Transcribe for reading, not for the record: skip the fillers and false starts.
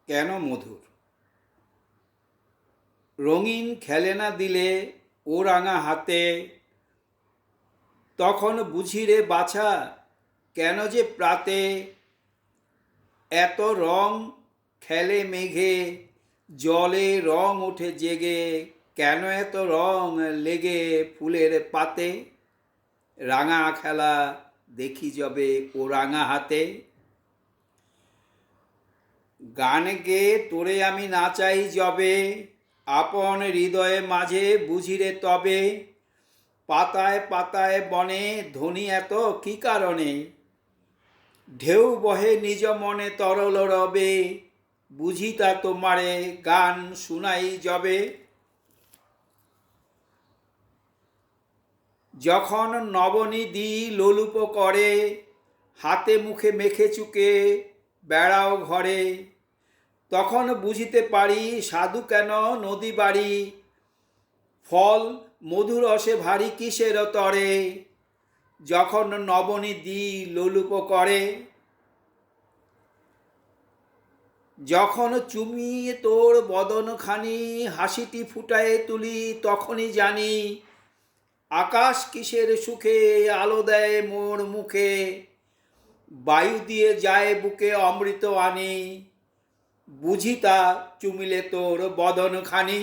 কেন মধুর? রঙিন খেলেনা দিলে ও রাঙা হাতে, তখন বুঝি রে বাছা কেন যে প্রাতে এত রং খেলে মেঘে, জলে রং ওঠে জেগে, কেন এত রং লেগে ফুলের পাতে, রাঙা খেলা দেখি যবে ও রাঙা হাতে। গান গেয়ে তোরে আমি নাচাই যবে, আপন হৃদয়ে মাঝে বুঝিরে তবে, পাতায় পাতায় বনে ধ্বনি এত কি কারণে, ঢেউ বহে নিজ মনে তরল রবে, বুঝি তা তোমারে গান শুনাই যবে। যখন নবনিধি লোলুপ করে, হাতে মুখে মেখে চুকে বেড়াও ঘরে, তখন বুঝিতে পারি সাধু কেন নদী বাড়ি, ফল মধুর রসে ভারী কিসের তরে, যখন নবনিধি লোলুপ করে। যখন চুমিয়ে তোর বদনখানি হাসিটি ফুটায়ে তুলি, তখনই জানি আকাশ কিসের সুখে আলো দেয় মোর মুখে, বায়ু দিয়ে যায় বুকে অমৃত আনি, বুঝি তা চুমিলে তোর বদনখানি।